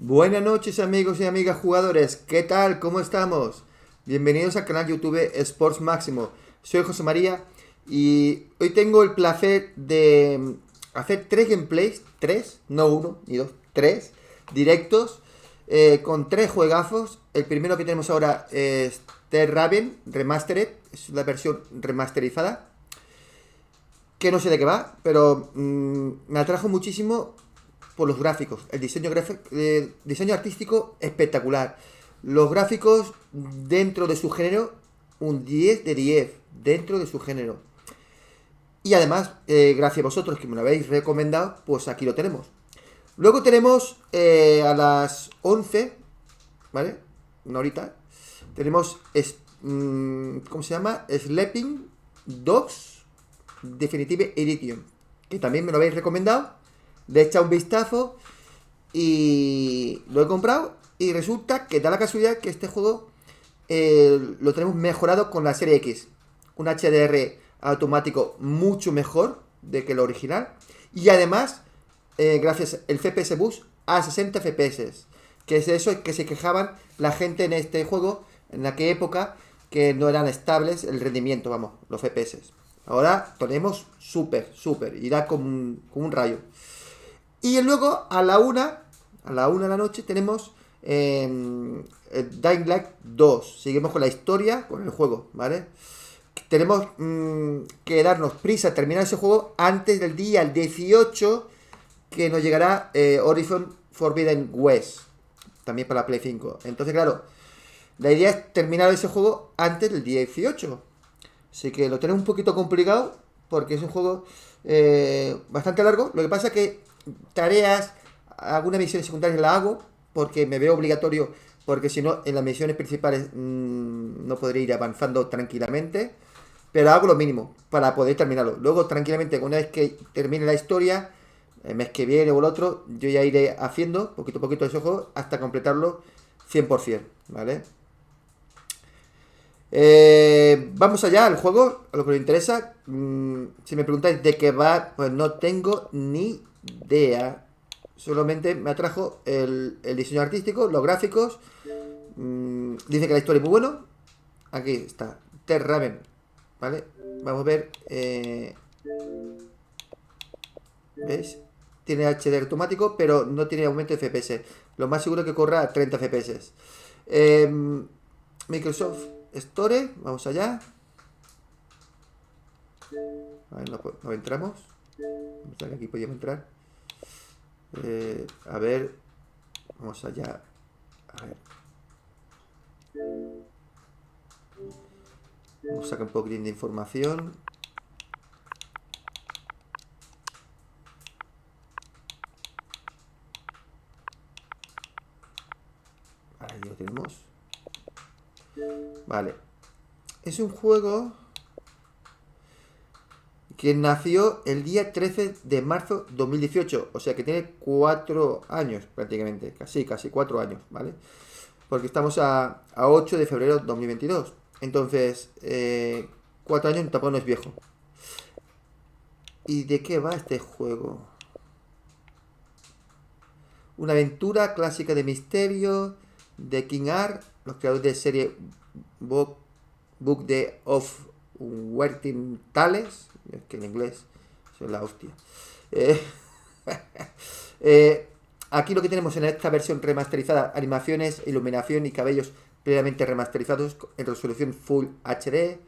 Buenas noches amigos y amigas jugadores, ¿qué tal? ¿Cómo estamos? Bienvenidos al canal YouTube Sports Máximo. Soy José María y hoy tengo el placer de hacer tres gameplays, tres, no uno ni dos, tres directos con tres juegazos. El primero que tenemos ahora es Raven Remastered, es la versión remasterizada, que no sé de qué va, pero me atrajo muchísimo por los gráficos. El diseño artístico espectacular. Los gráficos dentro de su género, un 10 de 10 dentro de su género. Y además, gracias a vosotros que me lo habéis recomendado, pues aquí lo tenemos. Luego tenemos a las 11, ¿vale? Una horita. Tenemos, ¿cómo se llama? Sleeping Dogs Definitive Edition, que también me lo habéis recomendado. Le he echado un vistazo y lo he comprado. Y resulta que da la casualidad que este juego lo tenemos mejorado con la serie X. Un HDR automático mucho mejor de que el original. Y además, gracias al FPS Boost a 60 FPS. Que es eso que se quejaban la gente en este juego, en aquella época, que no eran estables el rendimiento, vamos, los FPS. Ahora tenemos súper, irá como un rayo. Y luego a la una de la noche tenemos Dying Light 2. Seguimos con la historia, con el juego, ¿vale? Tenemos que darnos prisa a terminar ese juego antes del día 18, que nos llegará Horizon Forbidden West, también para la Play 5. Entonces, claro, la idea es terminar ese juego antes del día 18. Así que lo tenemos un poquito complicado, porque es un juego bastante largo. Lo que pasa es que tareas, algunas misiones secundarias las hago porque me veo obligatorio, porque si no en las misiones principales no podré ir avanzando tranquilamente, pero hago lo mínimo para poder terminarlo. Luego tranquilamente, una vez que termine la historia, el mes que viene o el otro, yo ya iré haciendo poquito a poquito ese juego hasta completarlo 100%, ¿vale? Vamos allá al juego, a lo que os interesa. Si me preguntáis de qué va, pues no tengo ni idea. Solamente me atrajo el diseño artístico, los gráficos. Dice que la historia es muy buena. Aquí está, Raven, ¿vale? Vamos a ver. ¿Veis? Tiene HDR automático, pero no tiene aumento de FPS. Lo más seguro es que corra a 30 FPS. Microsoft Store, vamos allá. A ver, no entramos. Vamos a ver, aquí podíamos entrar. A ver, vamos allá. A ver. Vamos a sacar un poquitín de información. Ahí lo tenemos. Vale. Es un juego que nació el día 13 de marzo 2018. O sea que tiene 4 años prácticamente. Casi 4 años, ¿vale? Porque estamos a 8 de febrero 2022. Entonces, 4 años tampoco no es viejo. ¿Y de qué va este juego? Una aventura clásica de misterio de King Art, los creadores de serie Book of Working Tales, que en inglés es la hostia. Aquí lo que tenemos en esta versión remasterizada: animaciones, iluminación y cabellos previamente remasterizados en resolución Full HD.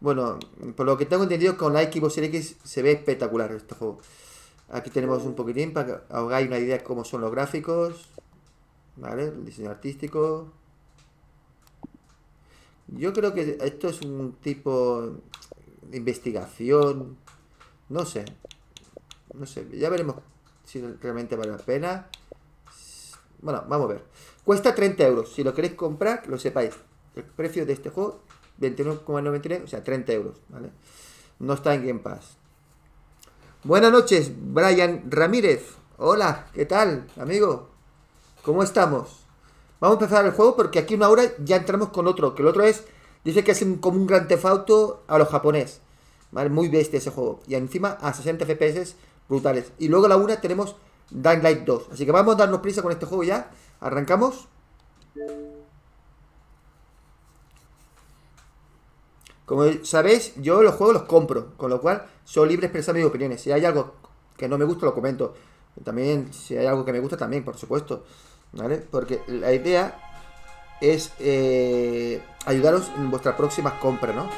Bueno, por lo que tengo entendido, con la Xbox Series X se ve espectacular este juego. Aquí tenemos un poquitín para que hagáis una idea de cómo son los gráficos, ¿vale? El diseño artístico. Yo creo que esto es un tipo de investigación. No sé. Ya veremos si realmente vale la pena. Bueno, vamos a ver. Cuesta 30 euros. Si lo queréis comprar, que lo sepáis. El precio de este juego, 29,99, o sea, 30 euros, ¿vale? No está en Game Pass. Buenas noches, Brian Ramírez. Hola, ¿qué tal, amigo? ¿Cómo estamos? Vamos a empezar el juego porque aquí una hora ya entramos con otro. Que el otro dice que es como un Grand Theft Auto a los japonés, ¿vale? Muy bestia ese juego. Y encima a 60 FPS brutales. Y luego a la una tenemos Dying Light 2. Así que vamos a darnos prisa con este juego ya. Arrancamos. Como sabéis, yo los juegos los compro, con lo cual soy libre de expresar mis opiniones. Si hay algo que no me gusta, lo comento. También, si hay algo que me gusta, también, por supuesto. ¿Vale? Porque la idea es ayudaros en vuestras próximas compras, ¿no?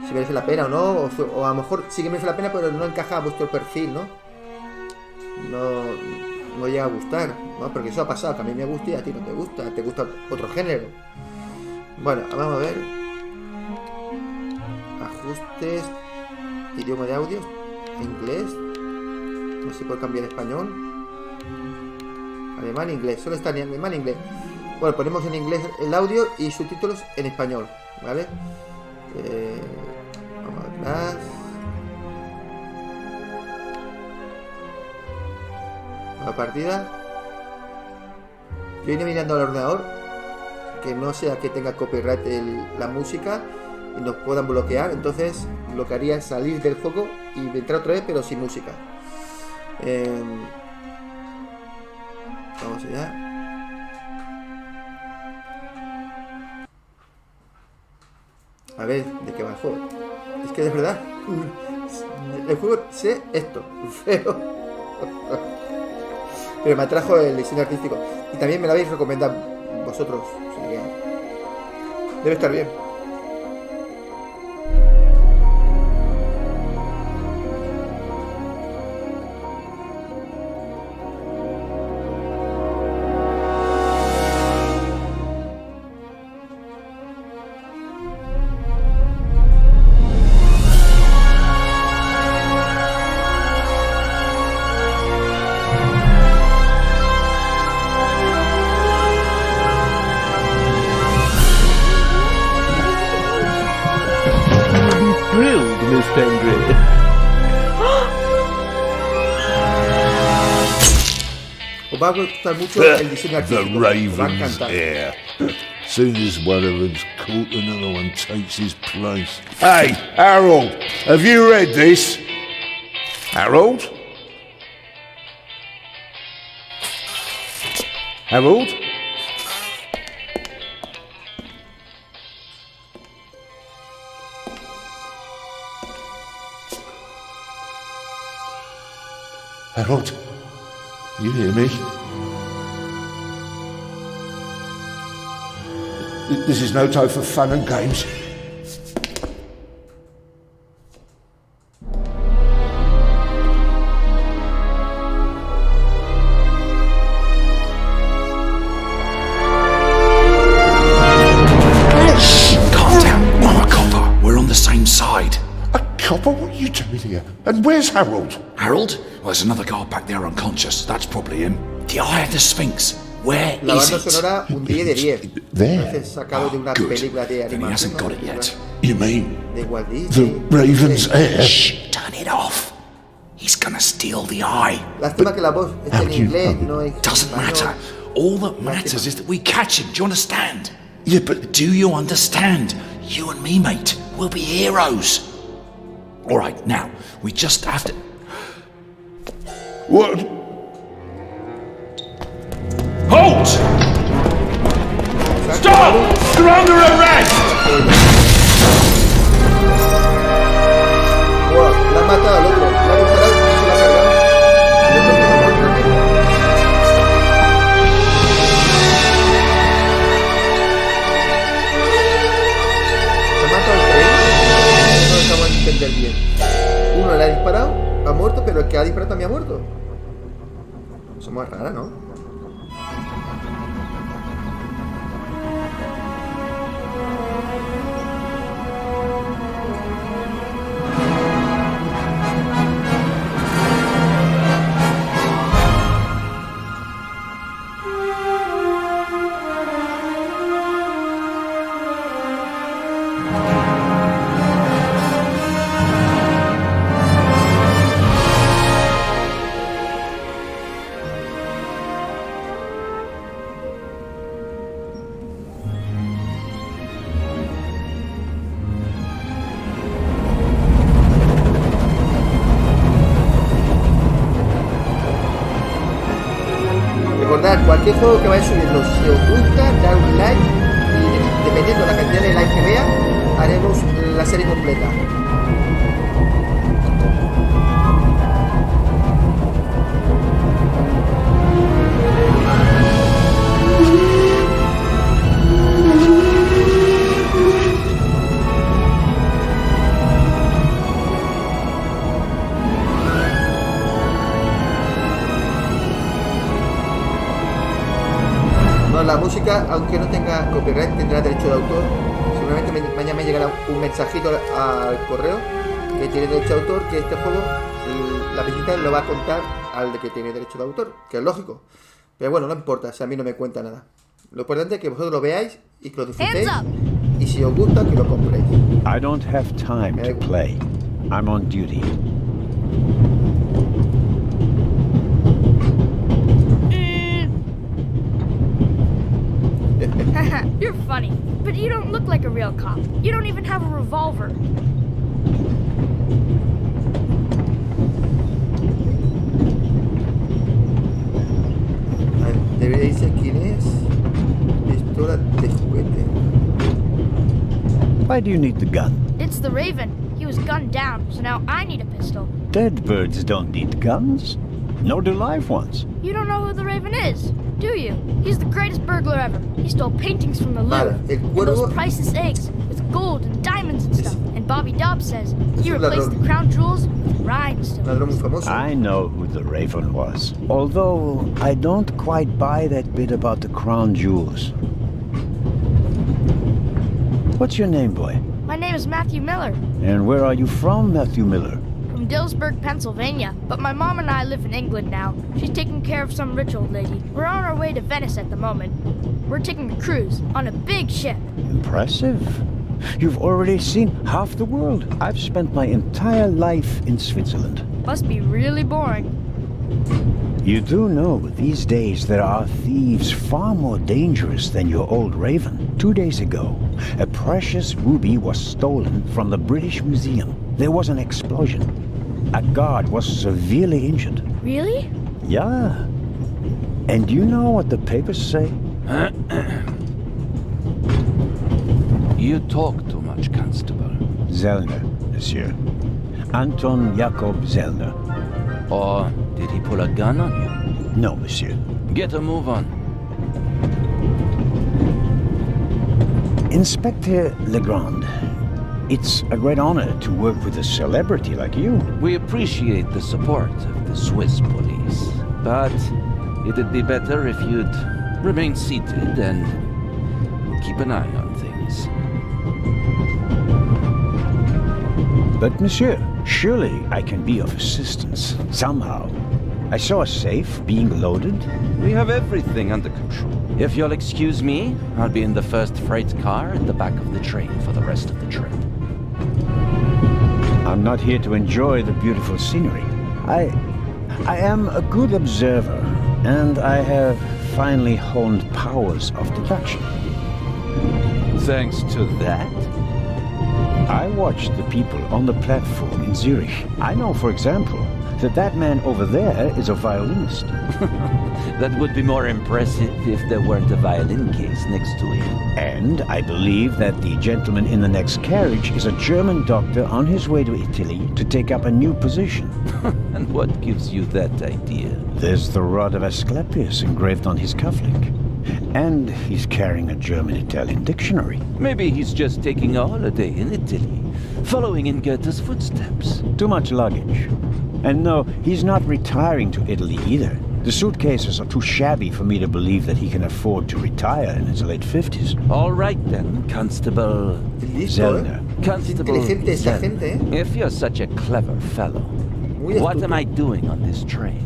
Si merece la pena o no, o a lo mejor sí que merece la pena, pero no encaja a vuestro perfil, ¿no? No llega a gustar, ¿no? Porque eso ha pasado, que a mí me gusta y a ti no te gusta otro género. Bueno, vamos a ver. Ajustes, idioma de audio, inglés. No sé si puedo cambiar español. Alemán, inglés, solo está en alemán, inglés. Bueno, ponemos en inglés el audio y subtítulos en español, ¿vale? Vamos atrás. La partida. Yo vine mirando al ordenador, que no sea que tenga copyright la música y nos puedan bloquear. Entonces lo que haría es salir del juego y entrar otra vez, pero sin música. Vamos allá. A ver, ¿de qué va el juego? Es que de verdad, el juego sé esto, pero me atrajo el diseño artístico. Y también me lo habéis recomendado vosotros, o sea que debe estar bien. Os va a gustar mucho el diseño artístico. The Raven's heir. Soon as one of them's caught, another one takes his place. Hey, Harold, have you read this? Harold? Harold? Harold? You hear me? This is no time for fun and games. Shh! Calm down. I'm a copper. We're on the same side. A copper? What are you doing here? And where's Harold? Harold? Well, there's another guard back there unconscious. That's probably him. The Eye of the Sphinx. Where La is banda it? sonora un 10 de 10. There. Parece sacado de una Good. película de Then he animación. hasn't got it yet. You mean De Walt the Disney. Raven's heir? Shh! Turn it off. He's gonna steal the eye. Lástima que la voz esté How en do you inglés, know? no en Doesn't español. matter. All that matters is that we catch him. Do you understand? Yeah, but Do you understand? You and me, mate. We'll be heroes. All right, now we just have to. what? Halt! Stop! You're under arrest! Wow, la ha matado al otro. La ha disparado y se la ha cargado. El otro no ha muerto. ¿Se ha matado el tren? No lo acabo de entender bien. Uno le ha disparado, ha muerto, pero el que ha disparado también ha muerto. Eso es más rara, ¿no? cualquier juego que vaya subiendo, si os gusta, dar un like y dependiendo de la cantidad de likes que vea, haremos la serie completa. La música, aunque no tenga copyright, tendrá derecho de autor. Seguramente mañana me llegará un mensajito al correo que tiene derecho de autor, que este juego, la visita lo va a contar al de que tiene derecho de autor, que es lógico. Pero bueno, no importa, o sea, a mí no me cuenta nada. Lo importante es que vosotros lo veáis y que lo disfrutéis. Y si os gusta, que lo compréis. I don't have time to play. I'm on duty. You're funny, but you don't look like a real cop. You don't even have a revolver. Debería decir quién es. Pistola de juguete. Why do you need the gun? It's the Raven. He was gunned down, so now I need a pistol. Dead birds don't need guns. Nor do live ones. You don't know who the Raven is, do you? He's the greatest burglar ever. He stole paintings from the Louvre. And those priceless eggs with gold and diamonds and stuff. And Bobby Dobbs says he replaced the crown jewels with rhinestones. I know who the Raven was. Although I don't quite buy that bit about the crown jewels. What's your name, boy? My name is Matthew Miller. And where are you from, Matthew Miller? From Dillsburg, Pennsylvania. But my mom and I live in England now. She's taking care of some rich old lady. We're on our way to Venice at the moment. We're taking a cruise on a big ship. Impressive. You've already seen half the world. I've spent my entire life in Switzerland. Must be really boring. You do know these days there are thieves far more dangerous than your old Raven. 2 days ago, a precious ruby was stolen from the British Museum. There was an explosion. A guard was severely injured. Really? Yeah. And do you know what the papers say? You talk too much, Constable. Zellner, monsieur. Anton Jakob Zellner. Or did he pull a gun on you? No, monsieur. Get a move on. Inspector Legrand, it's a great honor to work with a celebrity like you. We appreciate the support of the Swiss police, but it'd be better if you'd remain seated and keep an eye on things. But, monsieur, surely I can be of assistance, somehow. I saw a safe being loaded. We have everything under control. If you'll excuse me, I'll be in the first freight car at the back of the train for the rest of the trip. I'm not here to enjoy the beautiful scenery. I am a good observer, and I have finely honed powers of deduction. Thanks to that? I watched the people on the platform in Zurich. I know, for example, that man over there is a violinist. That would be more impressive if there weren't a violin case next to him. And I believe that the gentleman in the next carriage is a German doctor on his way to Italy to take up a new position. And what gives you that idea? There's the rod of Asclepius engraved on his cufflink. And he's carrying a German-Italian dictionary. Maybe he's just taking a holiday in Italy, following in Goethe's footsteps. Too much luggage. And no, he's not retiring to Italy either. The suitcases are too shabby for me to believe that he can afford to retire in his late 50s. All right then, Constable Zellner. Constable Zellner. If you're such a clever fellow, what am I doing on this train?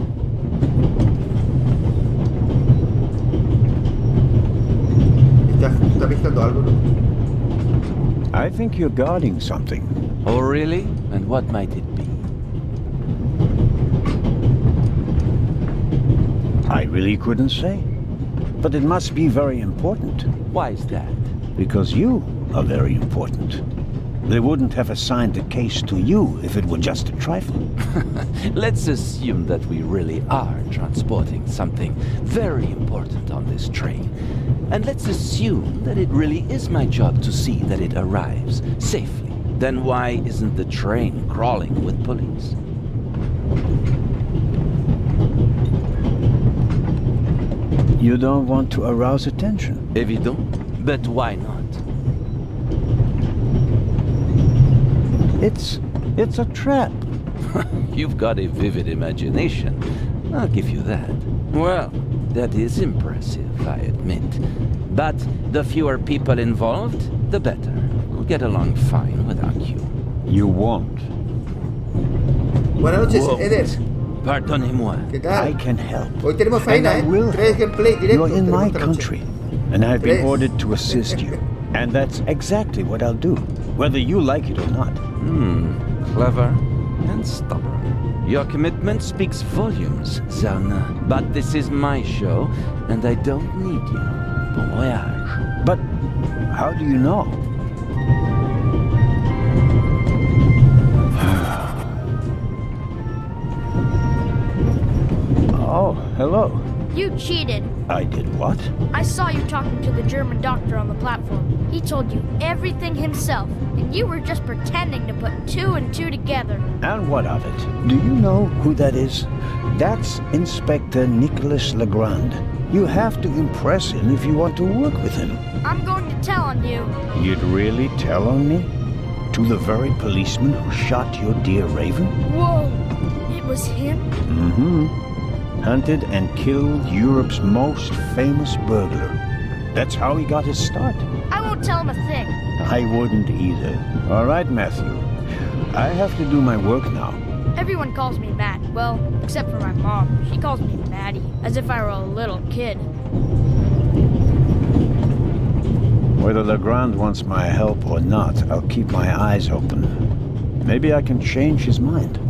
I think you're guarding something. Oh, really? And what might it be? I really couldn't say. But it must be very important. Why is that? Because you are very important. They wouldn't have assigned the case to you if it were just a trifle. Let's assume that we really are transporting something very important on this train. And let's assume that it really is my job to see that it arrives safely. Then why isn't the train crawling with police? You don't want to arouse attention. Évident, but why not? It's a trap. You've got a vivid imagination. I'll give you that. Well, that is impressive, I admit. But the fewer people involved, the better. We'll get along fine without you. You won't. Buenas noches, Whoa. Eder. Pardonnez-moi. ¿Qué tal? I can help. Hoy tenemos faena, And I will 3 gameplay directo. You're in my tenemos esta noche. country, and I've been Tres. ordered to assist you. And that's exactly what I'll do, whether you like it or not. Clever and stubborn. Your commitment speaks volumes, Zarna. But this is my show, and I don't need you. Bon voyage. But how do you know? Oh, hello. You cheated. I did what? I saw you talking to the German doctor on the platform. He told you everything himself, and you were just pretending to put 2 and 2 together. And what of it? Do you know who that is? That's Inspector Nicholas Legrand. You have to impress him if you want to work with him. I'm going to tell on you. You'd really tell on me? To the very policeman who shot your dear Raven? Whoa! It was him? Mm-hmm. Hunted and killed Europe's most famous burglar. That's how he got his start. I won't tell him a thing. I wouldn't either. All right, Matthew. I have to do my work now. Everyone calls me Matt. Well, except for my mom. She calls me Maddie, as if I were a little kid. Whether Legrand wants my help or not, I'll keep my eyes open. Maybe I can change his mind.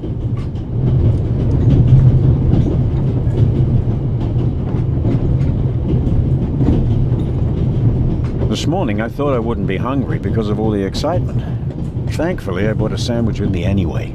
This morning, I thought I wouldn't be hungry because of all the excitement. Thankfully, I bought a sandwich with me anyway.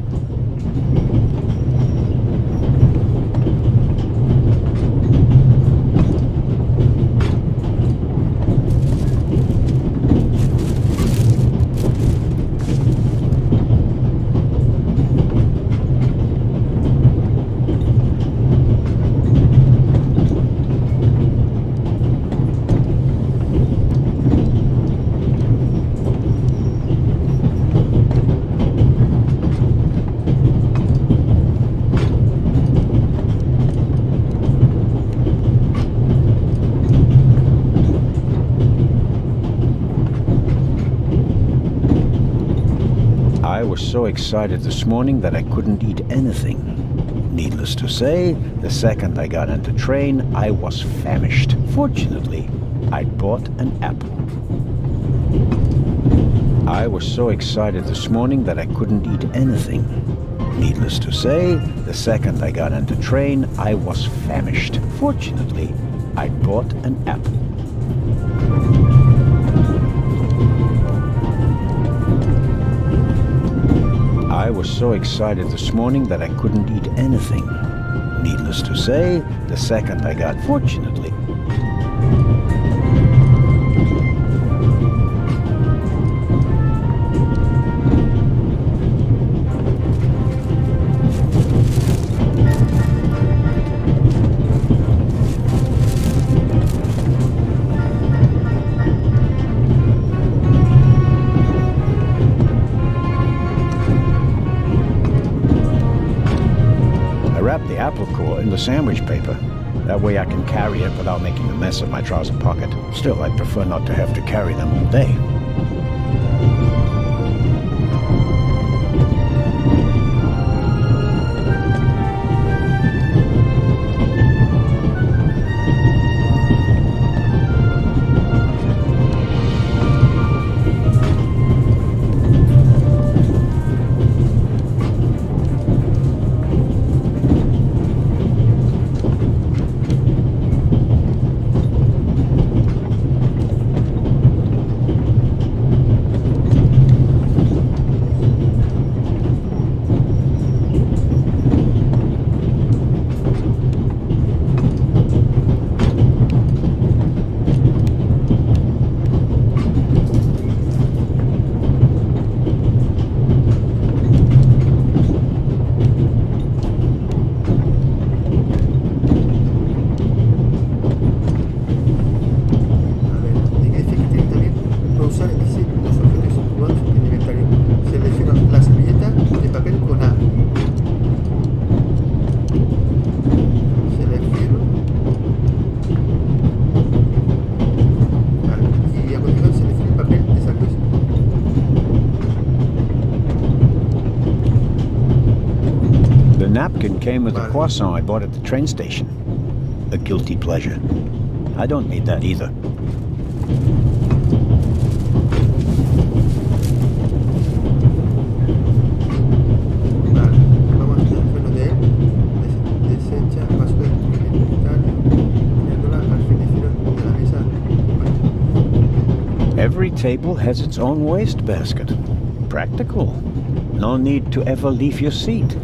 I was so excited this morning that I couldn't eat anything. Needless to say, the second I got on the train, I was famished. Fortunately, I'd bought an apple. I was so excited this morning that I couldn't eat anything. Needless to say, the second I got on the train, I was famished. Fortunately, I'd bought an apple. I was so excited this morning that I couldn't eat anything. Needless to say, the second I got, fortunately. The apple core in the sandwich paper. That way I can carry it without making a mess of my trouser pocket. Still, I'd prefer not to have to carry them all day. napkin came with the croissant I bought at the train station. A guilty pleasure. I don't need that either. Vale, vamos a hacer freno de él. Desecha, paso del inventario, poniéndola al finicero de la mesa. Vale. Every table has its own waste basket. Practical. No need to ever leave your seat.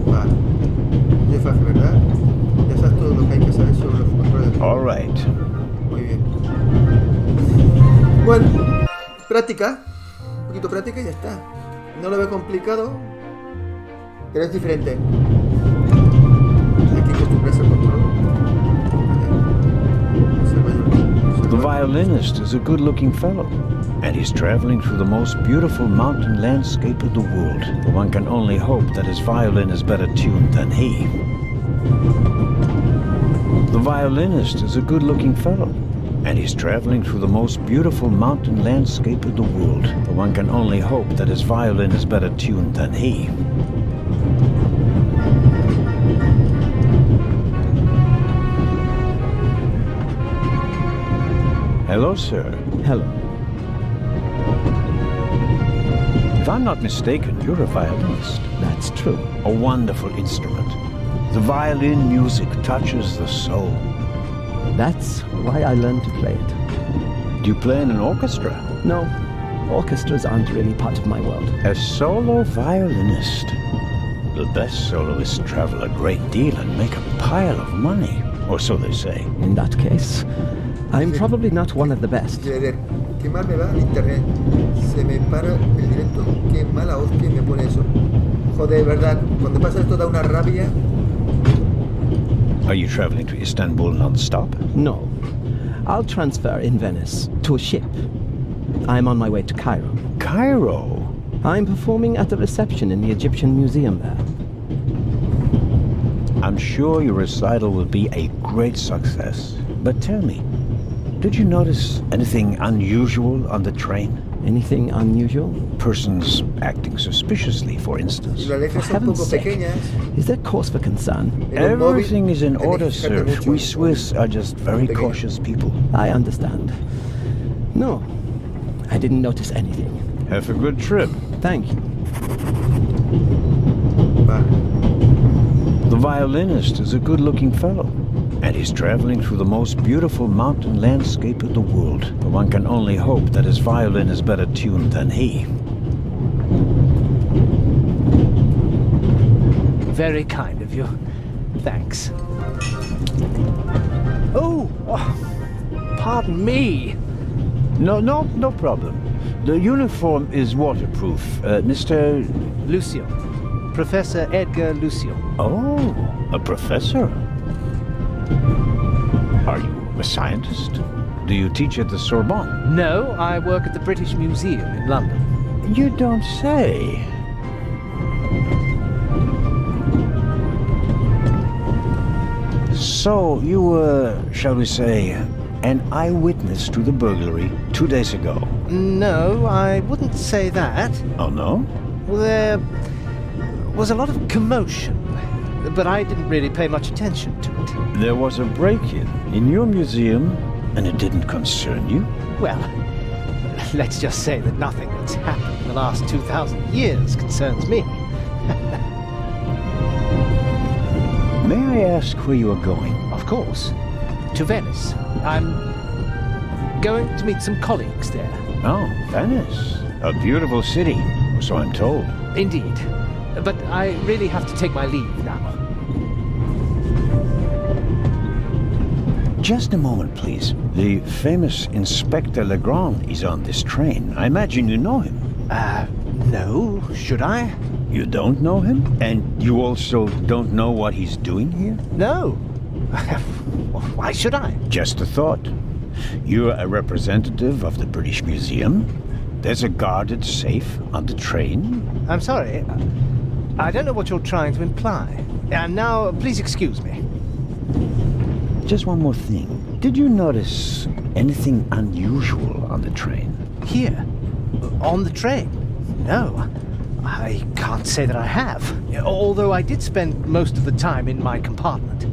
Vale. Es fácil, ¿verdad? Ya sabes todo lo que hay que saber sobre los controles. All right. Muy bien. Bueno, práctica. Un poquito práctica y ya está. No lo veo complicado, pero es diferente. Hay que acostumbrarse al control. The violinist is a good-looking fellow, and he's traveling through the most beautiful mountain landscape of the world. One can only hope that his violin is better tuned than he. The violinist is a good-looking fellow, and he's traveling through the most beautiful mountain landscape of the world. One can only hope that his violin is better tuned than he. Hello, sir. Hello. If I'm not mistaken, you're a violinist. That's true. A wonderful instrument. The violin music touches the soul. That's why I learned to play it. Do you play in an orchestra? No, orchestras aren't really part of my world. A solo violinist. The best soloists travel a great deal and make a pile of money, or so they say. In that case, I'm probably not one of the best. Qué mal me va el internet. Se me para el directo. Qué mala hostia me pone eso. Joder, verdad. Cuando pasa esto da una rabia. Are you traveling to Istanbul non-stop? No. I'll transfer in Venice to a ship. I'm on my way to Cairo. Cairo? I'm performing at the reception in the Egyptian Museum there. I'm sure your recital will be a great success. But tell me, did you notice anything unusual on the train? Anything unusual? Persons acting suspiciously, for instance. Y las letras son un poco pequeñas. Is there cause for concern? Everything is in order, sir. We Swiss are just very cautious people. I understand. No, I didn't notice anything. Have a good trip. Thank you. Vale. The violinist is a good-looking fellow, and he's traveling through the most beautiful mountain landscape of the world. But one can only hope that his violin is better tuned than he. Very kind of you. Thanks. Oh, pardon me. No problem. The uniform is waterproof. Mr. Lucio. Professor Edgar Lucio. Oh, a professor. Are you a scientist? Do you teach at the Sorbonne? No, I work at the British Museum in London. You don't say. So, you were, shall we say, an eyewitness to the burglary 2 days ago? No, I wouldn't say that. Oh, no? There was a lot of commotion, but I didn't really pay much attention to it. There was a break-in in your museum, and it didn't concern you? Well, let's just say that nothing that's happened in the last 2,000 years concerns me. May I ask where you are going? Of course. To Venice. I'm going to meet some colleagues there. Oh, Venice. A beautiful city, so I'm told. Indeed. But I really have to take my leave now. Just a moment, please. The famous Inspector Legrand is on this train. I imagine you know him. No. Should I? You don't know him? And you also don't know what he's doing here? No. Why should I? Just a thought. You're a representative of the British Museum. There's a guarded safe on the train. I'm sorry. I don't know what you're trying to imply. And now, please excuse me. Just one more thing. Did you notice anything unusual on the train? Here? On the train? No. I can't say that I have. Although I did spend most of the time in my compartment.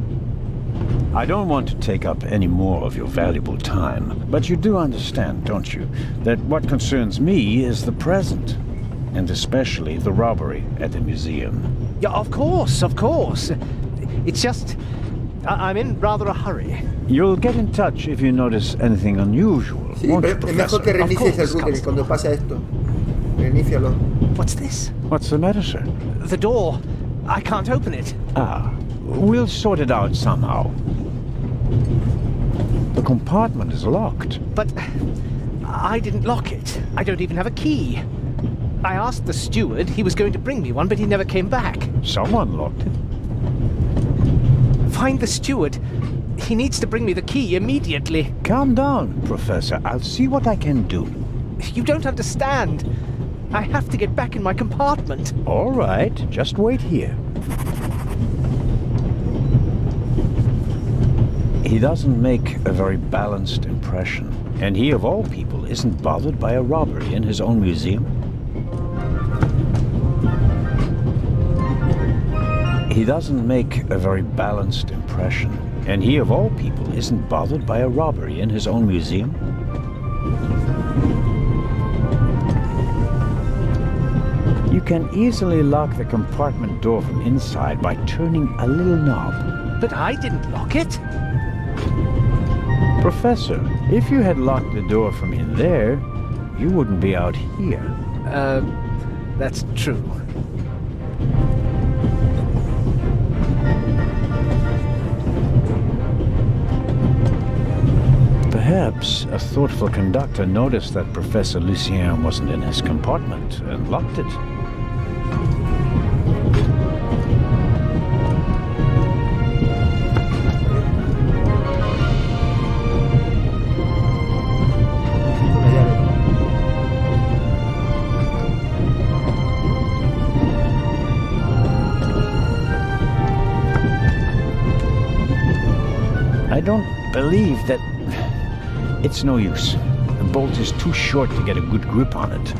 I don't want to take up any more of your valuable time, but you do understand, don't you, that what concerns me is the present, and especially the robbery at the museum. Yeah, of course, of course. It's just, I'm in rather a hurry. You'll get in touch if you notice anything unusual, Sí, won't you, pero es Professor? mejor que reinicies el router cuando pase esto. Reinícialo. What's this? What's the matter, sir? The door. I can't open it. Ah, we'll sort it out somehow. The compartment is locked. But I didn't lock it. I don't even have a key. I asked the steward. He was going to bring me one, but he never came back. Someone locked it. Find the steward. He needs to bring me the key immediately. Calm down, Professor. I'll see what I can do. You don't understand. I have to get back in my compartment. All right, just wait here. He doesn't make a very balanced impression, and he of all people isn't bothered by a robbery in his own museum. He doesn't make a very balanced impression, and he of all people isn't bothered by a robbery in his own museum. You can easily lock the compartment door from inside by turning a little knob. But I didn't lock it. Professor, if you had locked the door from in there, you wouldn't be out here. That's true. Perhaps a thoughtful conductor noticed that Professor Lucien wasn't in his compartment and locked it. I don't believe that... It's no use. The bolt is too short to get a good grip on it.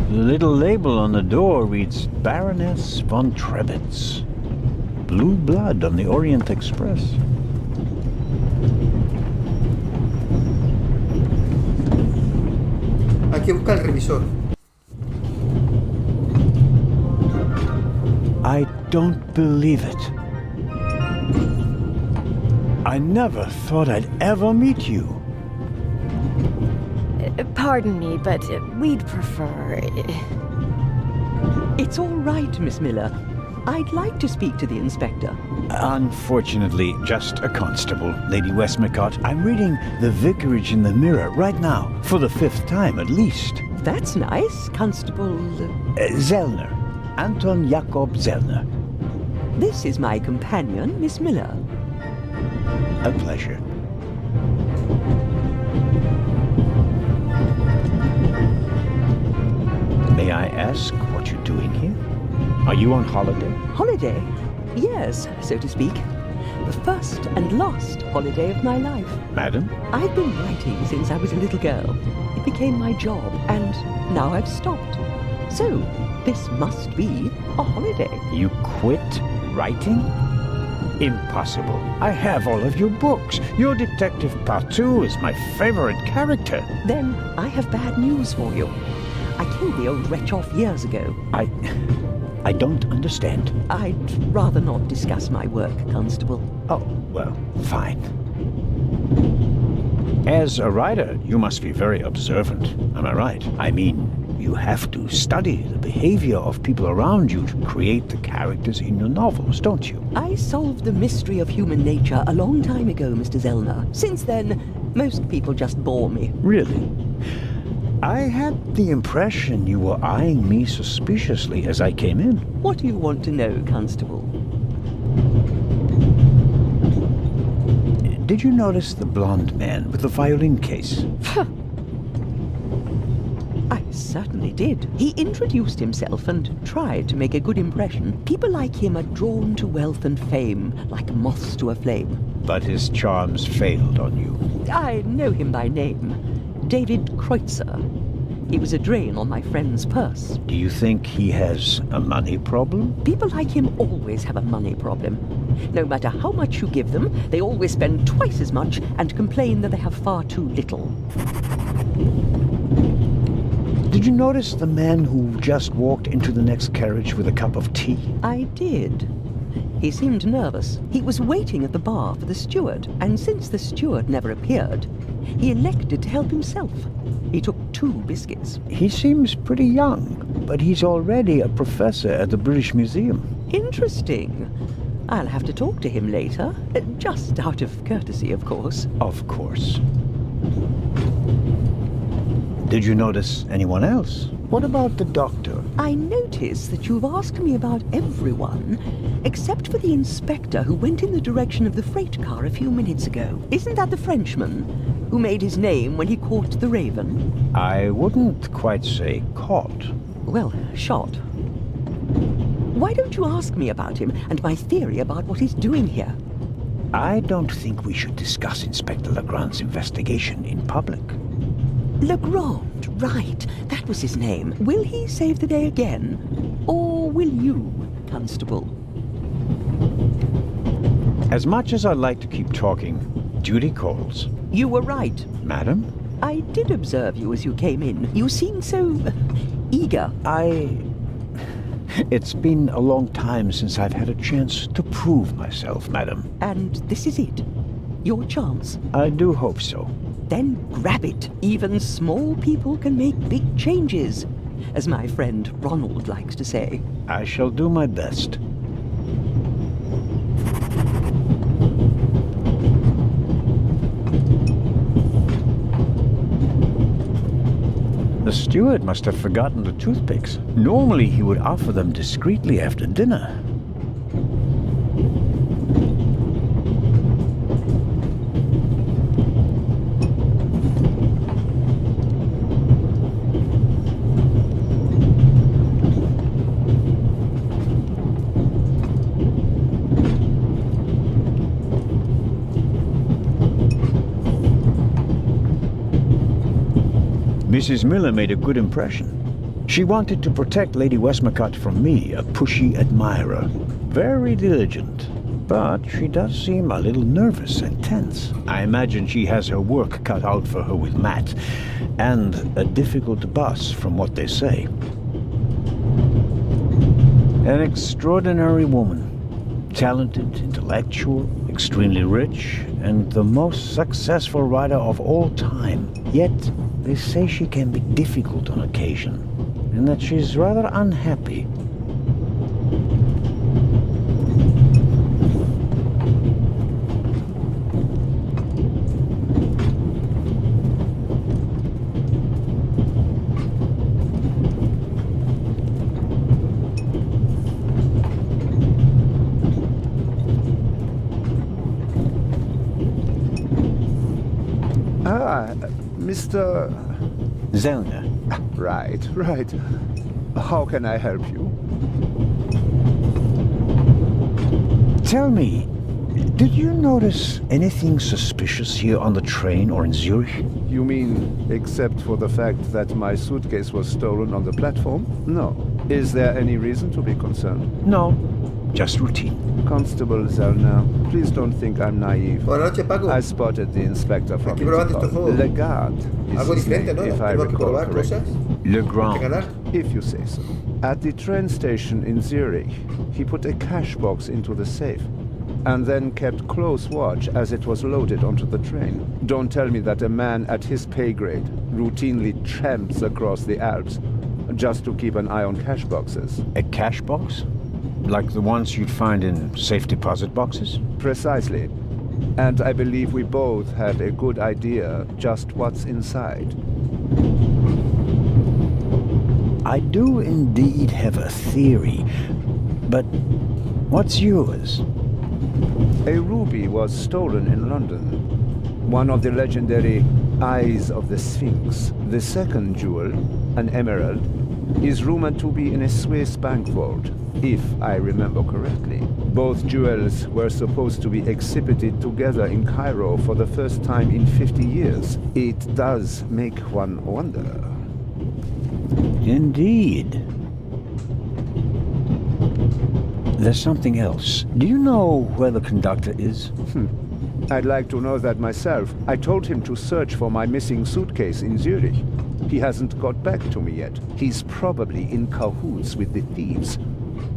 The little label on the door reads Baroness von Trebitz. Blue blood on the Orient Express. Hay que buscar el revisor. I don't believe it. I never thought I'd ever meet you. Pardon me, but we'd prefer... It's all right, Miss Miller. I'd like to speak to the inspector. Unfortunately, just a constable, Lady Westmacott. I'm reading The Vicarage in the Mirror right now, for the 5th time at least. That's nice, Constable... Zellner. Anton Jakob Zellner. This is my companion, Miss Miller. A pleasure. May I ask what you're doing here? Are you on holiday? Holiday? Yes, so to speak. The first and last holiday of my life. Madam? I've been writing since I was a little girl. It became my job, and now I've stopped. So, this must be a holiday. You quit writing? Impossible. I have all of your books. Your Detective Partout is my favorite character. Then I have bad news for you. I killed the old wretch off years ago. I don't understand. I'd rather not discuss my work, Constable. Oh, well, fine. As a writer, you must be very observant. Am I right? I mean, you have to study the behavior of people around you to create the characters in your novels, don't you? I solved the mystery of human nature a long time ago, Mr. Zellner. Since then, most people just bore me. Really? I had the impression you were eyeing me suspiciously as I came in. What do you want to know, Constable? Did you notice the blonde man with the violin case? I certainly did. He introduced himself and tried to make a good impression. People like him are drawn to wealth and fame, like moths to a flame. But his charms failed on you. I know him by name. David Kreutzer. He was a drain on my friend's purse. Do you think he has a money problem? People like him always have a money problem. No matter how much you give them, they always spend twice as much and complain that they have far too little. Did you notice the man who just walked into the next carriage with a cup of tea? I did. He seemed nervous. He was waiting at the bar for the steward, and since the steward never appeared, he elected to help himself. He took 2 biscuits. He seems pretty young, but he's already a professor at the British Museum. Interesting. I'll have to talk to him later. Just out of courtesy, of course. Of course. Did you notice anyone else? What about the doctor? I notice that you've asked me about everyone, except for the inspector who went in the direction of the freight car a few minutes ago. Isn't that the Frenchman who made his name when he caught the raven? I wouldn't quite say caught. Well, shot. Why don't you ask me about him and my theory about what he's doing here? I don't think we should discuss Inspector Legrand's investigation in public. Legrand, right. That was his name. Will he save the day again? Or will you, Constable? As much as I'd like to keep talking, duty calls. You were right. Madam? I did observe you as you came in. You seemed so eager. It's been a long time since I've had a chance to prove myself, madam. And this is it? Your chance? I do hope so. Then grab it. Even small people can make big changes, as my friend Ronald likes to say. I shall do my best. The steward must have forgotten the toothpicks. Normally he would offer them discreetly after dinner. Mrs. Miller made a good impression. She wanted to protect Lady Westmacott from me, a pushy admirer. Very diligent. But she does seem a little nervous and tense. I imagine she has her work cut out for her with Matt, and a difficult boss from what they say. An extraordinary woman. Talented, intellectual, extremely rich, and the most successful writer of all time. Yet, they say she can be difficult on occasion, and that she's rather unhappy. Mr. Zellner. Right. How can I help you? Tell me, did you notice anything suspicious here on the train or in Zurich? You mean, except for the fact that my suitcase was stolen on the platform? No. Is there any reason to be concerned? No, just routine. Constable Zellner, please don't think I'm naive. Buenas noches, Paco. I spotted the inspector from Aquí probando estos juegos. Legrand is Algo his diferente, name, ¿no? if I Tengo que recall probar correctly. cosas. Legrand. If you say so. At the train station in Zurich, he put a cash box into the safe, and then kept close watch as it was loaded onto the train. Don't tell me that a man at his pay grade routinely tramps across the Alps just to keep an eye on cash boxes. A cash box? Like the ones you'd find in safe deposit boxes? Precisely. And I believe we both have a good idea just what's inside. I do indeed have a theory, but what's yours? A ruby was stolen in London. One of the legendary Eyes of the Sphinx. The second jewel, an emerald, is rumored to be in a Swiss bank vault, if I remember correctly. Both jewels were supposed to be exhibited together in Cairo for the first time in 50 years. It does make one wonder. Indeed. There's something else. Do you know where the conductor is? I'd like to know that myself. I told him to search for my missing suitcase in Zurich. He hasn't got back to me yet. He's probably in cahoots with the thieves,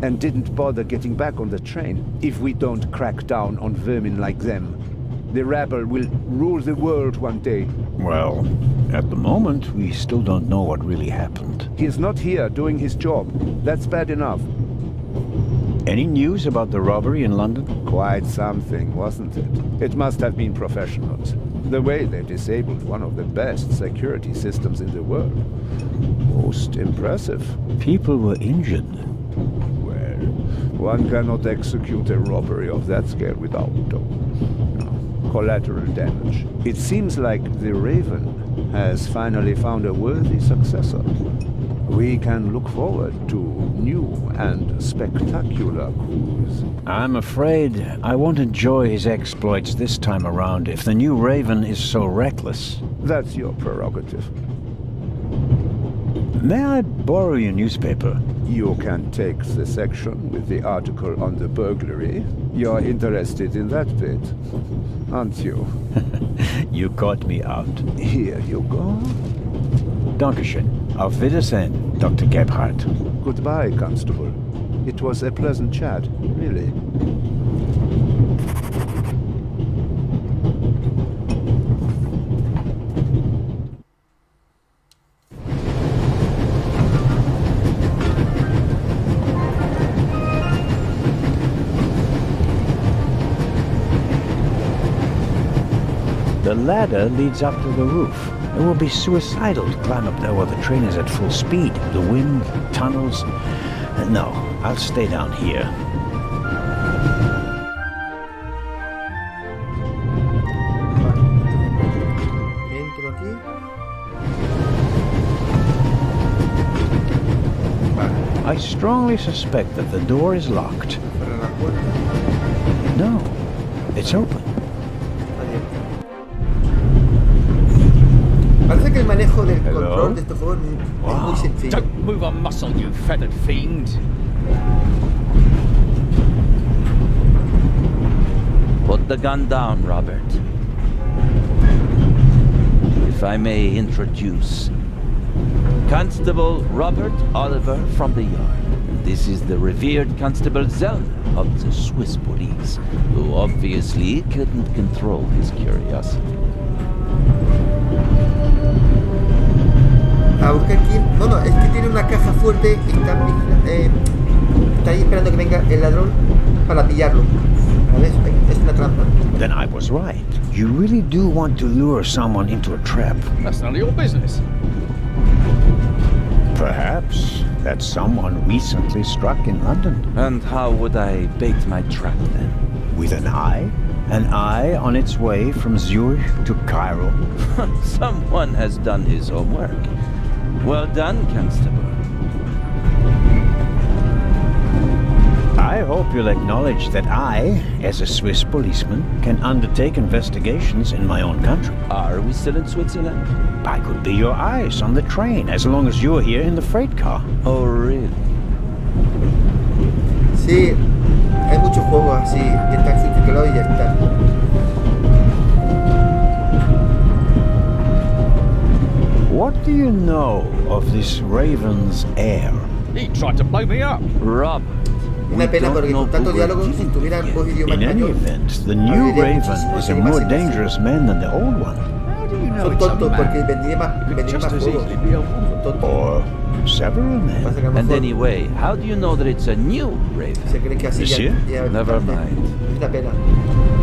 and didn't bother getting back on the train. If we don't crack down on vermin like them, the rabble will rule the world one day. Well, at the moment, we still don't know what really happened. He's not here doing his job. That's bad enough. Any news about the robbery in London? Quite something, wasn't it? It must have been professionals. The way they disabled one of the best security systems in the world. Most impressive. People were injured. Well, one cannot execute a robbery of that scale without collateral damage. It seems like the Raven has finally found a worthy successor. We can look forward to new and spectacular coups. I'm afraid I won't enjoy his exploits this time around if the new Raven is so reckless. That's your prerogative. May I borrow your newspaper? You can take the section with the article on the burglary. You're interested in that bit, aren't you? You caught me out. Here you go. Dankeschön. Auf Wiedersehen, Dr. Gebhardt. Goodbye, Constable. It was a pleasant chat, really. The ladder leads up to the roof. It will be suicidal to climb up there while the train is at full speed. The wind, tunnels... No, I'll stay down here. Entro aquí. I strongly suspect that the door is locked. No, it's open. Parece que el manejo del control de este juego es muy sencillo. Don't move a muscle, you feathered fiend. Put the gun down, Robert. If I may introduce Constable Robert Oliver from the yard. This is the revered Constable Zellner of the Swiss police, who obviously couldn't control his curiosity. A buscar quién. No, es que tiene una caja fuerte y está ahí esperando que venga el ladrón para pillarlo. A ver, es una trampa. Then I was right. You really do want to lure someone into a trap. That's none of your business. Perhaps that someone recently struck in London. And how would I bait my trap then? With an eye? An eye on its way from Zurich to Cairo? Someone has done his homework. Well done, Constable. I hope you'll acknowledge that I, as a Swiss policeman, can undertake investigations in my own country. Are we still in Switzerland? I could be your eyes on the train, as long as you're here in the freight car. Oh, really? Sí, hay muchos juegos así, que están subtitulados y ya está. What do you know of this Raven's heir? He tried to blow me up. Rob. Una pena porque con tanto diálogo, si tuviera voz idioma In any español, event, the new Raven is a more dangerous man than the old one. son tontos porque vendría más juegos. Or several men. And anyway, how do you know that it's a new Raven? Se creen que así ya Never mind. Es una pena.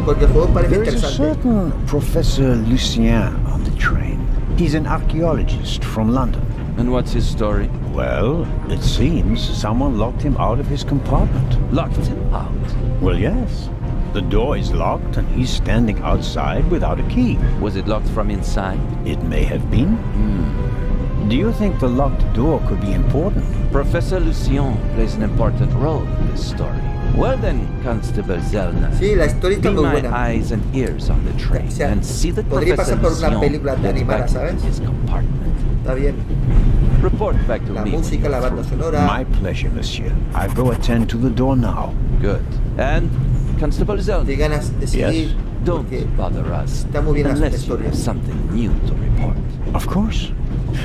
Porque el juego parece There is a interesante. certain Professor Lucien on the train. He's an archaeologist from London. And what's his story? Well, it seems someone locked him out of his compartment. Locked him out? Well, yes. The door is locked and he's standing outside without a key. Was it locked from inside? It may have been. Do you think the locked door could be important? Professor Lucien plays an important role in this story. Well then, Constable Zelna, Sí, la historia está be muy my buena. eyes and ears on the train O sea, and see that podría Professor pasar por una Lucien película gets animada, back ¿sabes? to his compartment. Está bien. Report back to La me when música, you're la banda through. sonora. My pleasure, monsieur. I go attend to the door now. Good. And Constable Zelna, De ganas de seguir. Yes. don't Porque bother us está muy bien la unless you historia. have something new to report. Of course.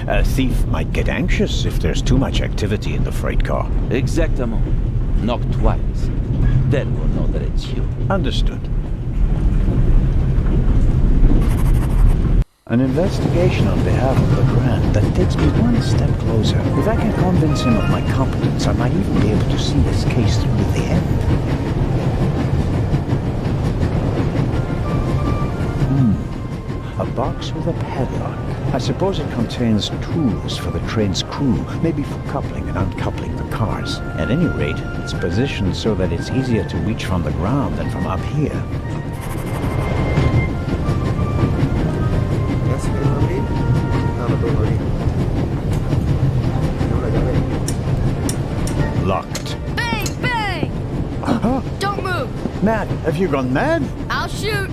A thief might get anxious if there's too much activity in the freight car. Exactement. Knock twice. Then we'll know that it's you. Understood. An investigation on behalf of the Grand that takes me one step closer. If I can convince him of my competence, I might even be able to see this case through to the end. A box with a padlock. I suppose it contains tools for the train's crew, maybe for coupling and uncoupling the cars. At any rate, it's positioned so that it's easier to reach from the ground than from up here. ¿Ya se puede abrir? No, no puedo abrir. No, la llave. Locked. Bang, bang! Huh? Don't move. Mad? Have you gone mad? I'll shoot.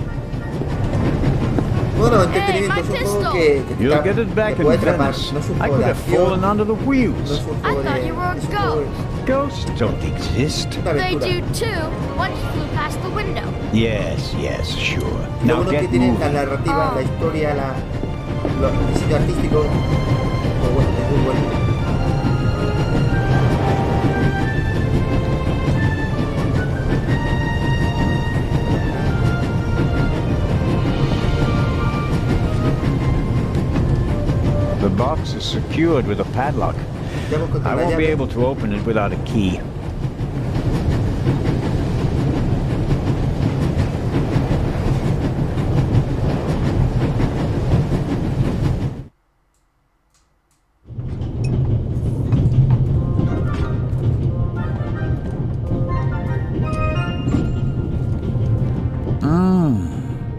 Bueno, Hey, entretenimiento my es un juego pistol. que You'll get it back te in puede atrapar. Venice. No es un I juego could de have fallen acción. under the No wheels. es un I juego thought de... you were a es un juego ghost. Ghosts don't exist. de They aventura. do too. One just flew past the window. Yes, yes, sure. Lo Now bueno que get tiene la moving. narrativa, la historia, el diseño artístico, pues bueno, es muy bueno. The box is secured with a padlock. Llamo contra I la won't be llave. able to open it without a key.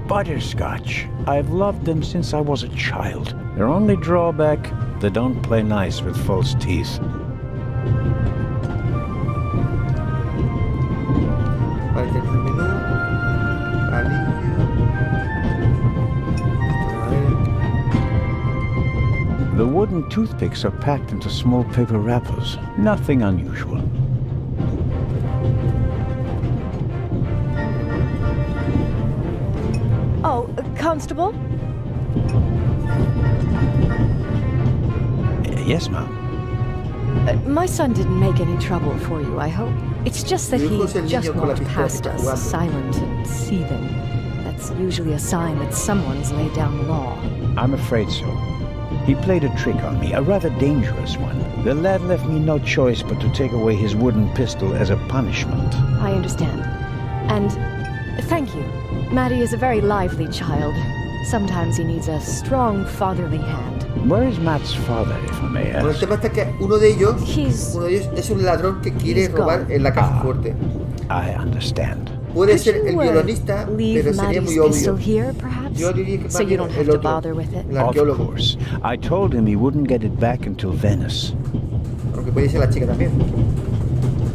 Butterscotch. I've loved them since I was a child. Their only drawback, they don't play nice with false teeth. Vale, tienes el menú. Alivio. A ver. The wooden toothpicks are packed into small paper wrappers. Nothing unusual. Oh, Constable? Yes, ma'am. My son didn't make any trouble for you, I hope. It's just that he just walked past us, silent and seething. That's usually a sign that someone's laid down the law. I'm afraid so. He played a trick on me, a rather dangerous one. The lad left me no choice but to take away his wooden pistol as a punishment. I understand. And thank you. Maddie is a very lively child. Sometimes he needs a strong fatherly hand. Where is Matt's father, if I may Bueno, el ask? tema está que uno de ellos es un ladrón que quiere robar en la caja fuerte. I understand. Puede ser el violonista, pero sería muy obvio. Here, perhaps? Yo diría que So más you bien don't have el to otro, bother with it. el Of arqueólogo. course. I told him he wouldn't get it back until Venice. Aunque puede ser la chica también.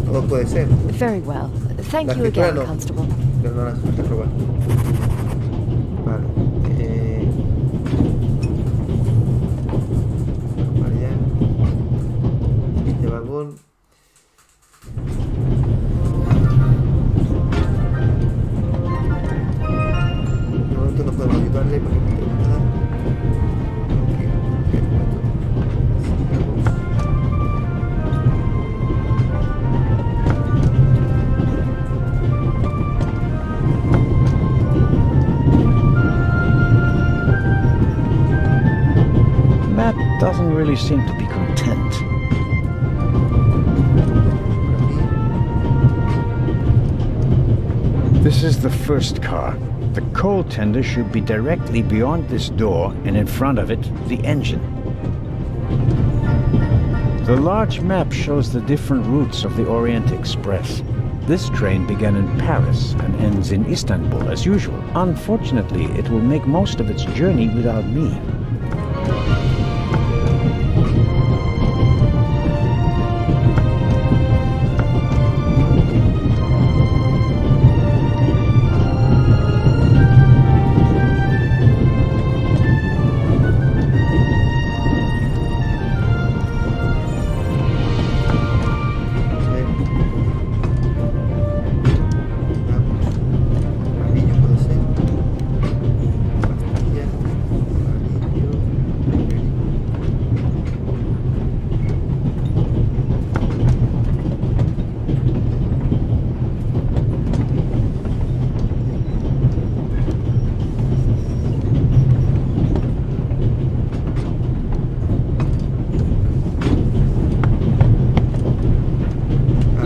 Todo puede ser. Very well. Thank La you escritura again, no. Constable. Pero no las deja robar. Vale. Vale, ya. Siguiente vagón. De momento no podemos ayudarle porque no tenemos nada. Matt doesn't really seem to be content. This is the first car. The coal tender should be directly beyond this door, and in front of it, the engine. The large map shows the different routes of the Orient Express. This train began in Paris and ends in Istanbul, as usual. Unfortunately, it will make most of its journey without me.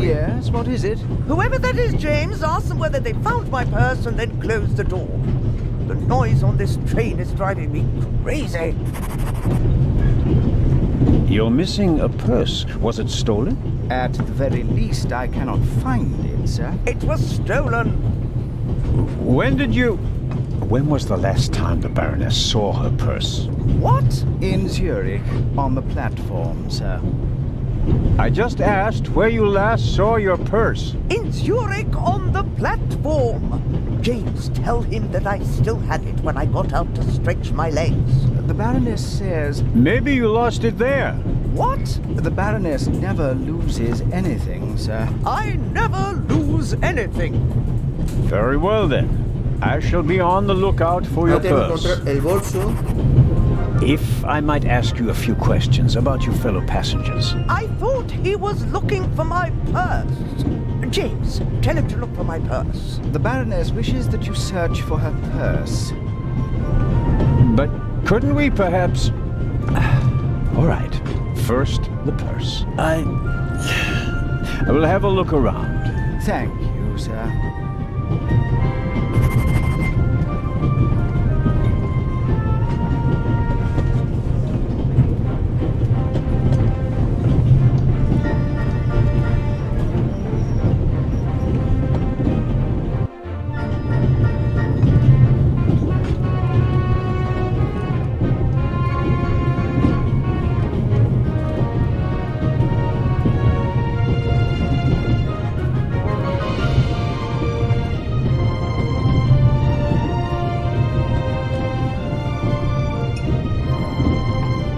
Yes, what is it? Whoever that is, James, ask them whether they found my purse and then closed the door. The noise on this train is driving me crazy. You're missing a purse. Was it stolen? At the very least, I cannot find it, sir. It was stolen. When was the last time the Baroness saw her purse? What? In Zurich, on the platform, sir. I just asked where you last saw your purse. In Zurich, on the platform. James, tell him that I still had it when I got out to stretch my legs. The Baroness says... Maybe you lost it there. What? The Baroness never loses anything, sir. I never lose anything. Very well then. I shall be on the lookout for your purse. El bolso. If I might ask you a few questions about your fellow passengers. I thought he was looking for my purse. James, tell him to look for my purse. The Baroness wishes that you search for her purse. But couldn't we perhaps... All right. First, the purse. I will have a look around. Thank you, sir.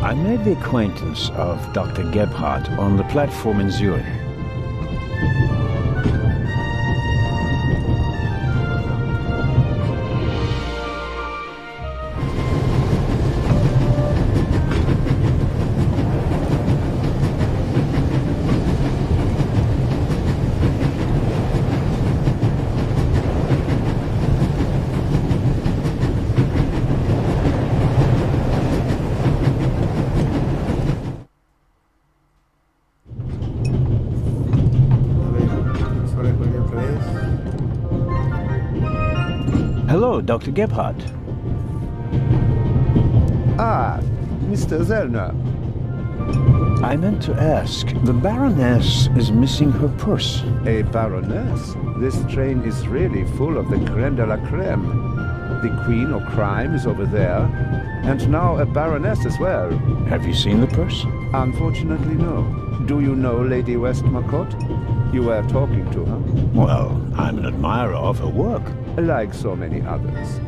I made the acquaintance of Dr. Gebhardt on the platform in Zurich. Hello, Dr. Gebhardt. Ah, Mr. Zellner. I meant to ask, the Baroness is missing her purse. A Baroness? This train is really full of the creme de la creme. The Queen of Crime is over there, and now a Baroness as well. Have you seen the purse? Unfortunately, no. Do you know Lady Westmacott? You were talking to her. Well, I'm an admirer of her work. Like so many others.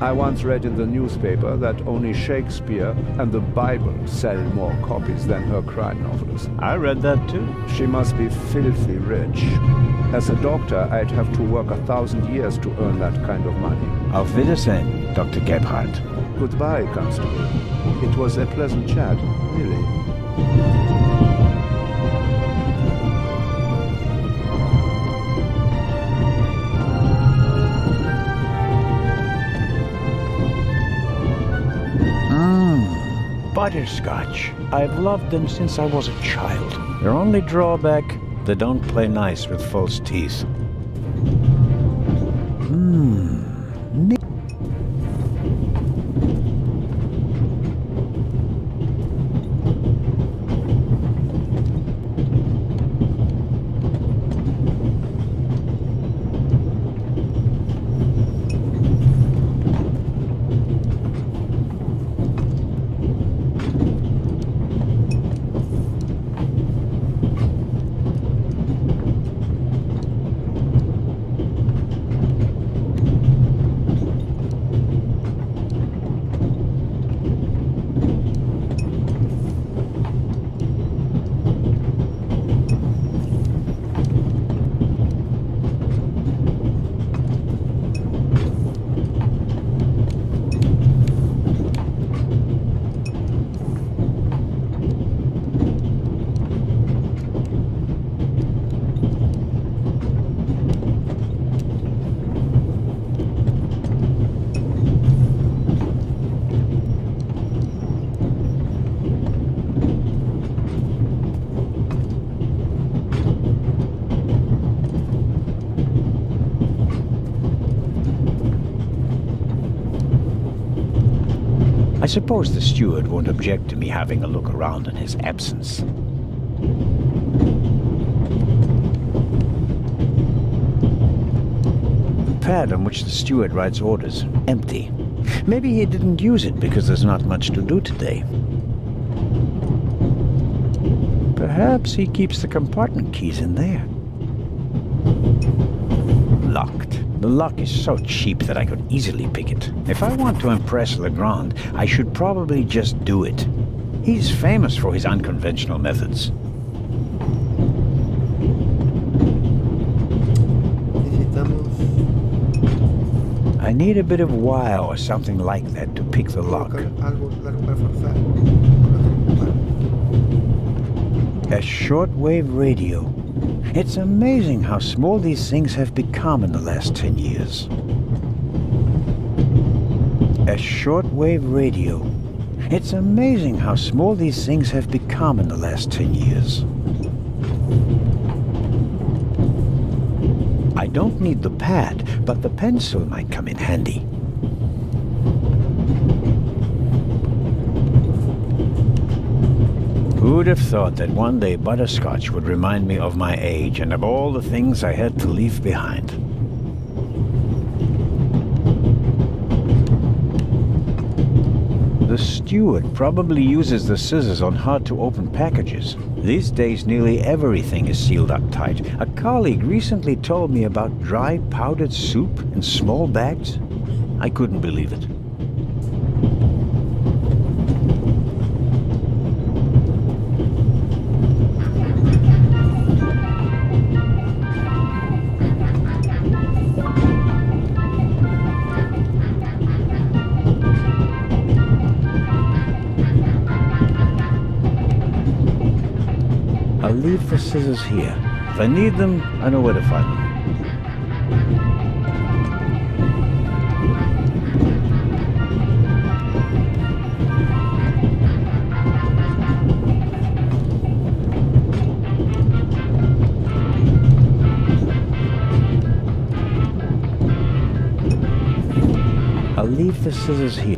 I once read in the newspaper that only Shakespeare and the Bible sell more copies than her crime novels. I read that too. She must be filthy rich. As a doctor, I'd have to work 1,000 years to earn that kind of money. Auf Wiedersehen, Dr. Gebhardt. Goodbye, Constable. It was a pleasant chat, really. Butterscotch. I've loved them since I was a child. Their only drawback, they don't play nice with false teeth. I suppose the steward won't object to me having a look around in his absence. The pad on which the steward writes orders, empty. Maybe he didn't use it because there's not much to do today. Perhaps he keeps the compartment keys in there. Locked. The lock is so cheap that I could easily pick it. If I want to impress Legrand, I should probably just do it. He's famous for his unconventional methods. I need a bit of wire or something like that to pick the lock. A shortwave radio. It's amazing how small these things have become in the last 10 years. A shortwave radio. It's amazing how small these things have become in the last 10 years. I don't need the pad, but the pencil might come in handy. Who'd have thought that one day butterscotch would remind me of my age and of all the things I had to leave behind? The steward probably uses the scissors on hard-to-open packages. These days, nearly everything is sealed up tight. A colleague recently told me about dry powdered soup in small bags. I couldn't believe it. I'll leave the scissors here. If I need them, I know where to find them. I'll leave the scissors here.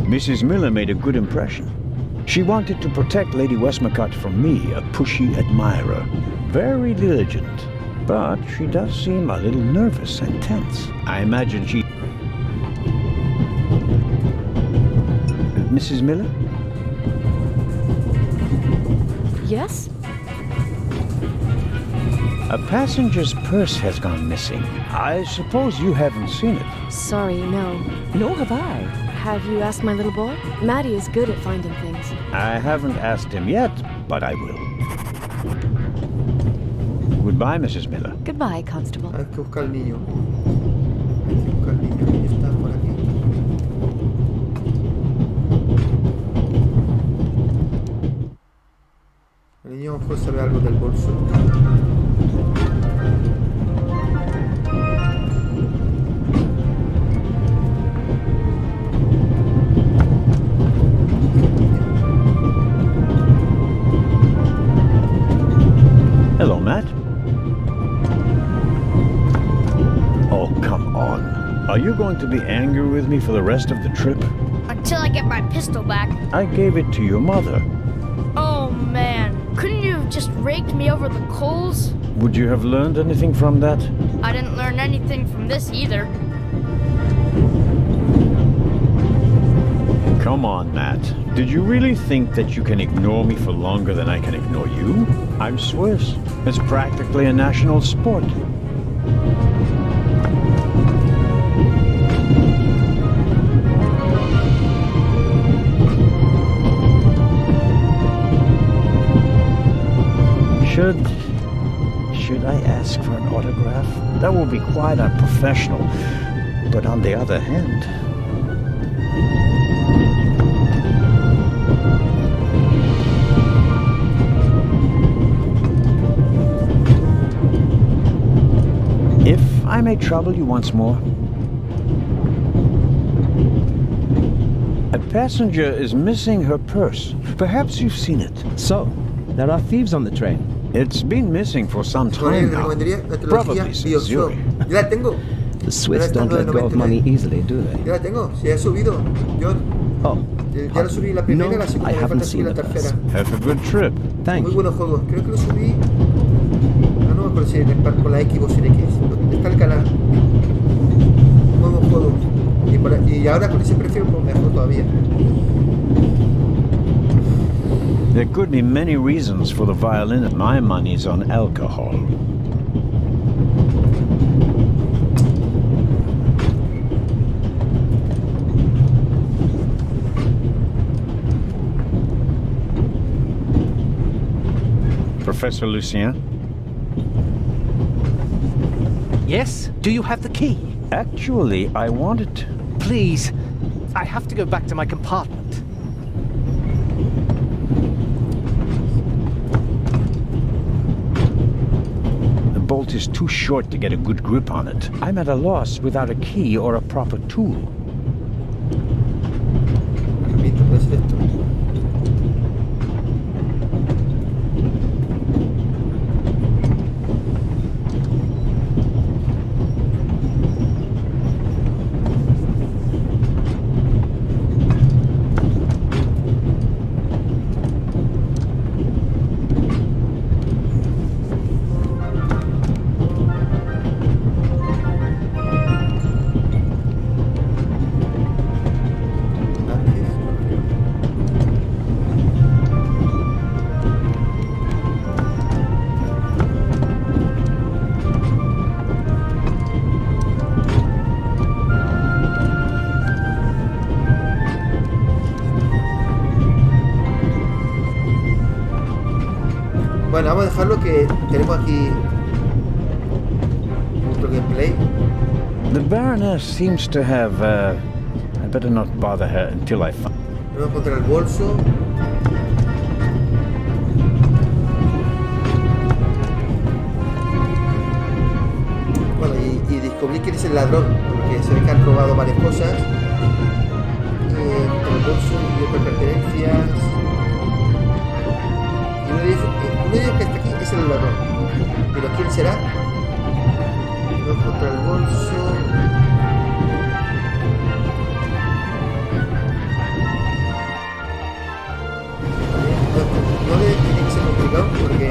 Mrs. Miller made a good impression. She wanted to protect Lady Westmacott from me, a pushy admirer. Very diligent. But she does seem a little nervous and tense. I imagine she... Mrs. Miller? Yes? A passenger's purse has gone missing. I suppose you haven't seen it. Sorry, no. Nor have I. Have you asked my little boy? Maddie is good at finding things. I haven't asked him yet, but I will. Goodbye, Mrs. Miller. Goodbye, Constable. Hay que buscar al niño. Hay que buscar al niño. ¿Dónde está? Por aquí. El niño a lo mejor sabe algo del bolso. Hello, Matt. Oh, come on. Are you going to be angry with me for the rest of the trip? Until I get my pistol back. I gave it to your mother. Oh, man. Couldn't you have just raked me over the coals? Would you have learned anything from that? I didn't learn anything from this either. Come on, Matt. Did you really think that you can ignore me for longer than I can ignore you? I'm Swiss. It's practically a national sport. Should I ask for an autograph? That will be quite unprofessional. But on the other hand... If I may trouble you once more, A passenger is missing her purse. Perhaps you've seen it. So, there are thieves on the train. It's been missing for some time now. Probably since Zurich. Ya la tengo. The Swiss don't let go of money easily, do they? Ya la tengo. Si he subido. Yo. Oh. Ya lo subí la primera y la segunda. I haven't subí seen la the tercera. Have a good trip. Thank Muy you. buenos juegos. Creo que lo subí. No me acuerdo si con la X o sin X. Está el canal. Muy buen juego. Y ahora con ese precio, pues mejor todavía. There could be many reasons for the violin. My money's on alcohol. Professor Lucien? Yes? Do you have the key? Actually, I wanted... Please. I have to go back to my compartment. The bolt is too short to get a good grip on it. I'm at a loss without a key or a proper tool. Bueno, vamos a dejarlo que tenemos aquí otro gameplay. The Baroness seems to have, I better not bother her until I find... Vamos a encontrar el bolso. Bueno, y descubrí quién es el ladrón, porque se ve que han robado varias cosas. El bolso y otras pertenencias. Y uno de ellos que está aquí es el ladrón. Pero ¿quién será? Vamos a encontrar el bolso. No le tiene que ser complicado porque...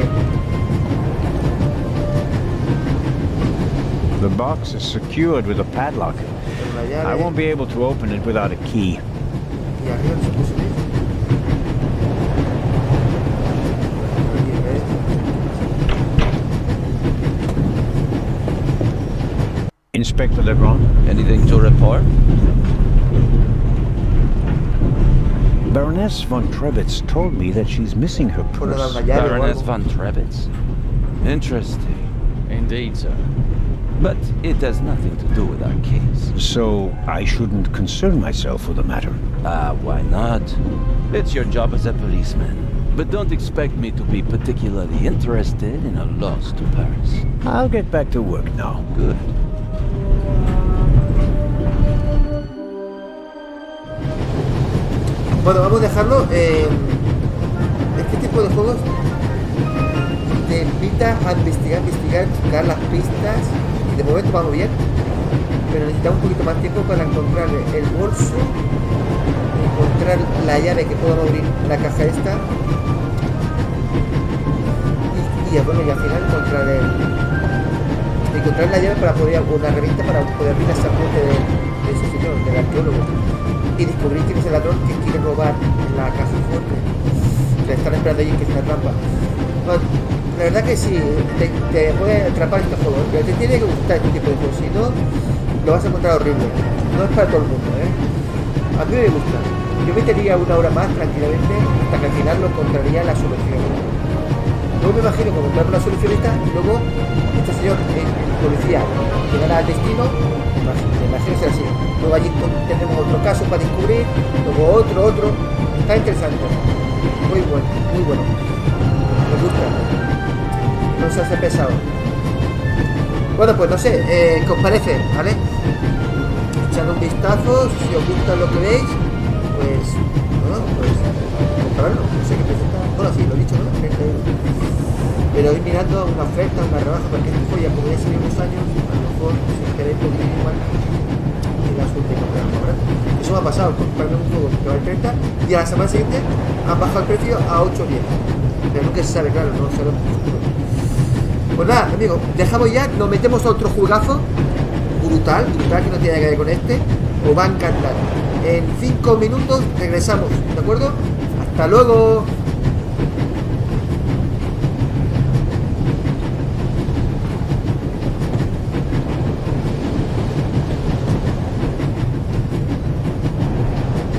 The box is secured with a padlock. I won't be able to open it without a key. Y arriba no se puso bien. Inspector Legrand? Anything to report? Baroness von Trebitz told me that she's missing her purse. Baroness von Trebitz? Interesting. Indeed, sir. But it has nothing to do with our case. So I shouldn't concern myself with the matter? Why not? It's your job as a policeman. But don't expect me to be particularly interested in a lost purse. I'll get back to work now. Good. Bueno, vamos a dejarlo. Este tipo de juegos te invita a investigar, checar las pistas. Y de momento vamos bien. Pero necesitamos un poquito más tiempo para encontrar el bolso, encontrar la llave que podamos abrir la caja esta. Y bueno, y al final encontrar la llave para poder, o la revista para poder abrir la mente de ese señor, del arqueólogo. Y descubrir quién es el ladrón que quiere robar la caja fuerte. Le están esperando allí que es una trampa. Bueno, la verdad que sí, te puede atrapar este juego, pero te tiene que gustar este tipo de juegos, si no, lo vas a encontrar horrible. No es para todo el mundo, ¿eh? A mí me gusta. Yo metería una hora más tranquilamente hasta que al final lo encontraría la solución. Luego me imagino que encontrar una solución esta y luego este señor, el policía, llegará al destino, imagínense así. Luego allí tenemos otro caso para descubrir, luego otro. Está interesante. Muy bueno. Me gusta. No se hace pesado. Bueno, pues no sé, ¿qué os parece? ¿Vale? Echad un vistazo si os gusta lo que veis. pues, bueno, pues comprarlo, no sé qué presenta. Bueno, sí, lo he dicho, ¿no? 30 euros. Pero ir mirando una oferta, una rebaja, porque este juego ya como ya salió unos años, a lo mejor si queréis poquito igual y la suerte de comprar más barato. Eso me ha pasado, comprarme un juego que vale 30 y a la semana siguiente han bajado el precio a 8 o 10. Pero nunca se sabe, claro, no sabemos el futuro. Pues nada, amigos, dejamos ya, nos metemos a otro juegazo brutal, brutal, que no tiene que ver con este. Os va a encantar. En 5 minutos regresamos, ¿de acuerdo? ¡Hasta luego!